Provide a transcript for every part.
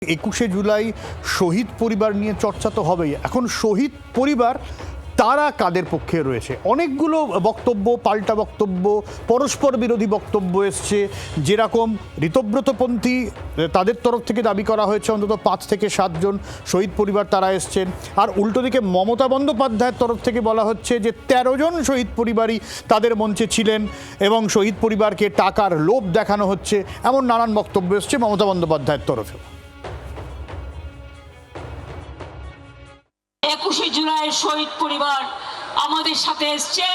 21শে জুলাই শহীদ পরিবার নিয়ে চর্চা তো হবেই। এখন শহীদ পরিবার তারা কাদের পক্ষে রয়েছে? অনেকগুলো বক্তব্য, পাল্টা বক্তব্য, পরস্পর বিরোধী বক্তব্য এসছে। যেরকম ঋতব্রতপন্থী তাদের তরফ থেকে দাবি করা হয়েছে অন্তত 5 থেকে 7 জন শহীদ পরিবার তারা এসছেন, আর উল্টো দিকে মমতা বন্দ্যোপাধ্যায়ের তরফ থেকে বলা হচ্ছে যে 13 জন শহীদ পরিবারই তাদের মঞ্চে ছিলেন এবং শহীদ পরিবারকে টাকার লোভ দেখানো হচ্ছে, এমন নানান বক্তব্য এসছে মমতা বন্দ্যোপাধ্যায়ের তরফে। 21শে জুলাইয়ের শহীদ পরিবার আমাদের সাথে এসছে।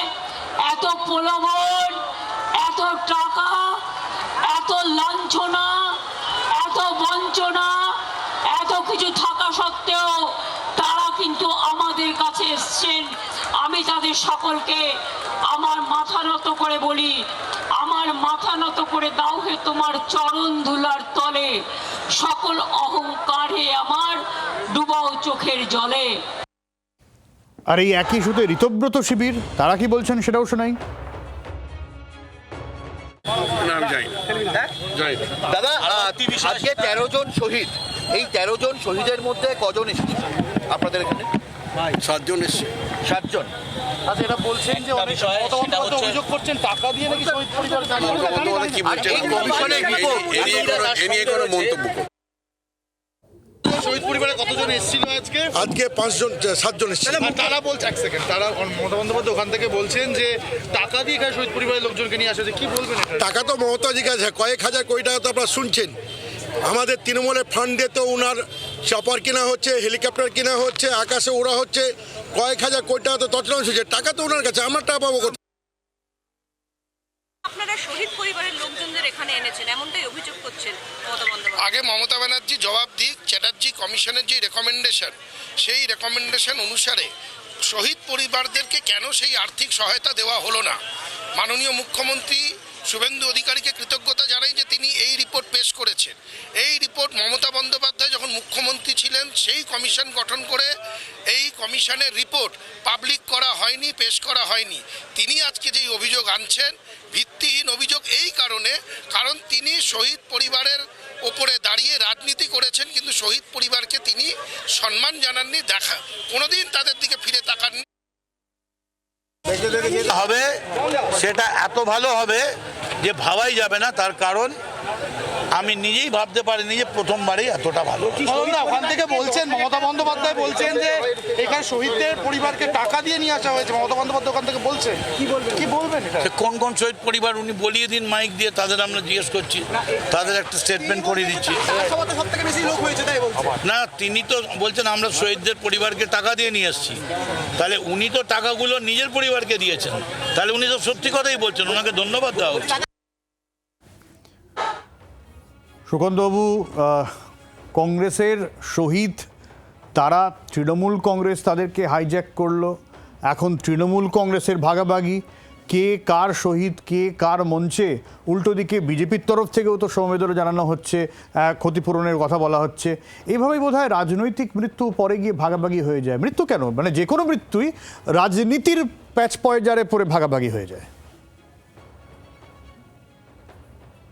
এত প্রলোভন, এত টাকা, এত লাঞ্ছনা, এত বঞ্চনা, এত কিছু থাকা সত্ত্বেও তারা কিন্তু আমাদের কাছে এসছেন। আমি তাদের সকলকে আমার মাথা নত করে বলি, আমার মাথা নত করে দাও হে তোমার চরণ ধুলার তলে, সকল অহংকারে আমার ডুবাও চোখের জলে। আর এই একই ইস্যুতে ঋতব্রত শিবির তারা কি বলছেন সেটাও শোনাই। দাদা, আজকে 13 জন শহীদ, এই 13 জন শহীদের মধ্যে কজন এসেছে আপনাদের এখানে? 7 জন এসছে। 7 জন। আচ্ছা, এটা বলছেন যে অনেক অভিযোগ করছেন টাকা দিয়ে নাকি শহীদ পরিবার কি বলছেন? কমিশনের রিপোর্ট এ নিয়ে কোনো মন্তব্য করুন। শহীদ পরিবারে কতজন এসেছিল আজকে? আজকে 7 জন এসছে। তারা বলছে, এক সেকেন্ড, তারা মমতা বন্দ্যোপাধ্যায় ওখান থেকে বলছেন যে টাকা দিয়ে এখানে শহীদ পরিবারের লোকজনকে নিয়ে আসে। কি বলবেন? টাকা তো মমতাজি কাছে কয়েক হাজার কোটি টাকা তো আপনারা শুনছেন। আমাদের তৃণমূলের ফান্ডে তো ওনার চপার কেনা হচ্ছে, হেলিকপ্টার কেনা হচ্ছে, আকাশে ওড়া হচ্ছে, কয়েক হাজার কোটি টাকা তো তৎক্ষণাৎ শুনছে। টাকা তো ওনার কাছে, আমরা টাকা পাবো কোথায়? আপনারা শহীদ পরিবারের লোকজনদের এখানে এনেছেন, এমনটাই অভিযোগ করছেন মমতা বন্দ্যোপাধ্যায়। আগে মমতা ব্যানার্জি জবাব দিক। চ্যাটার্জি কমিশনের যে রেকমেন্ডেশন, সেই রেকমেন্ডেশন অনুসারে শহীদ পরিবারদেরকে কেন সেই আর্থিক সহায়তা দেওয়া হলো না? মাননীয় মুখ্যমন্ত্রী শুভেন্দু অধিকারীকে কৃতজ্ঞতা জানাই যে তিনি এই রিপোর্ট পেশ করেছেন। এই রিপোর্ট মমতা বন্দ্যোপাধ্যায় যখন মুখ্যমন্ত্রী ছিলেন সেই কমিশন গঠন করে এই কমিশনের রিপোর্ট পাবলিক করা হয়নি, পেশ করা হয়নি। তিনি আজকে যেই অভিযোগ আনছেন ভিত্তিহীন অভিযোগ, এই কারণ তিনি শহীদ পরিবারের ওপরে দাঁড়িয়ে রাজনীতি করেছেন, কিন্তু শহীদ পরিবারকে তিনি সম্মান জানাননি, কোনোদিন তাদের দিকে ফিরে তাকাননি। হবে সেটা এত ভালো হবে যে ভাবাই যাবে না। তার কারণ আমি নিজেই ভাবতে পারিনি যে প্রথমবারই এতটা ভালো। ওখান থেকে বলছেন, মমতা বন্দ্যোপাধ্যায় বলছেন যে এখানে শহীদদের পরিবারকে টাকা দিয়ে নিয়ে আসা হয়েছে। মমতা বন্দ্যোপাধ্যায় ওখান থেকে বলছেন, কি বলবেন? কোন কোন শহীদ পরিবার উনি বলিয়ে দিন মাইক দিয়ে, তাদের আমরা জিজ্ঞেস করছি, তাদের একটা স্টেটমেন্ট করে দিচ্ছি। না, তিনি তো বলছেন আমরা শহীদদের পরিবারকে টাকা দিয়ে নিয়ে আসছি। তাহলে উনি তো টাকাগুলো নিজের পরিবারকে দিয়েছেন, তাহলে উনি তো সত্যি কথাই বলছেন, ওনাকে ধন্যবাদ দেওয়া উচিত। সুকান্তবাবু, কংগ্রেসের শহীদ তারা তৃণমূল কংগ্রেস তাদেরকে হাইজ্যাক করলো। এখন তৃণমূল কংগ্রেসের ভাগাভাগি, কে কার শহীদ, কে কার মঞ্চে। উল্টো দিকে বিজেপির তরফ থেকেও তো সমবেদনা জানানো হচ্ছে, ক্ষতিপূরণের কথা বলা হচ্ছে। এইভাবেই বোধহয় রাজনৈতিক মৃত্যু পরে গিয়ে ভাগাভাগি হয়ে যায়। মৃত্যু কেন, মানে যে কোনো মৃত্যুই রাজনীতির প্যাচ পয়জারে পরে ভাগাভাগি হয়ে যায়।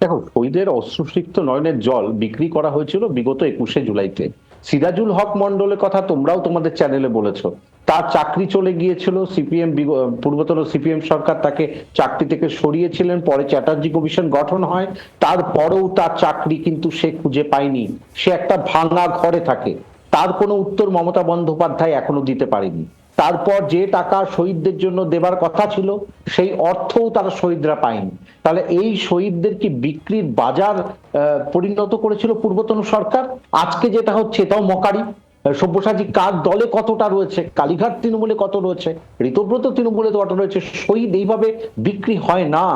দেখো, শহীদের অশ্রুসিক্ত নয়নের জল বিক্রি করা হয়েছিল বিগত 21শে জুলাইতে। সিরাজুল হক মন্ডলের কথা তোমরাও তোমাদের চ্যানেলে বলেছো। তার চাকরি চলে গিয়েছিল, পূর্বতন সিপিএম সরকার তাকে চাকরি থেকে সরিয়েছিলেন, পরে চ্যাটার্জি কমিশন গঠন হয়। তারপরেও তার চাকরি কিন্তু সে খুঁজে পায়নি। সে একটা ভাঙা ঘরে থাকে। তার কোনো উত্তর মমতা বন্দ্যোপাধ্যায় এখনো দিতে পারেনি। তারপর যে টাকা শহীদদের জন্য দেবার কথা ছিল সেই অর্থও তারা শহীদরা পায়নি। তাহলে এই শহীদদের কি বিক্রির বাজার পরিণত করেছিল পূর্বতন সরকার? আজকে যেটা হচ্ছে এটাও মকারি। সব্যসাচী কার দলে কতটা রয়েছে, কালীঘাট তৃণমূলে কত রয়েছে, ঋতব্রত তৃণমূলে কত রয়েছে। শহীদ এইভাবে বিক্রি হয় না।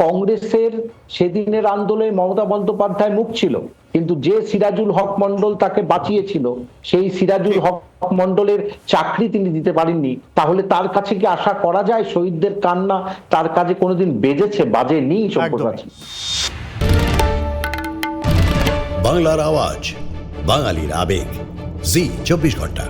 কংগ্রেসের সেদিনের আন্দোলনে মমতা বন্দ্যোপাধ্যায় মুখ ছিল, কিন্তু যে সিরাজুল হক মন্ডল তাকে বাঁচিয়েছিল সেই সিরাজুল হক মন্ডলের চাকরি তিনি দিতে পারেননি। তাহলে তার কাছে কি আশা করা যায় শহীদদের কান্না তার কাছে কোনোদিন বেজেছে? বাজেনি। সব্যসাচী। বাংলার আওয়াজ, বাঙালির আবেগ, জি 24 ঘন্টা।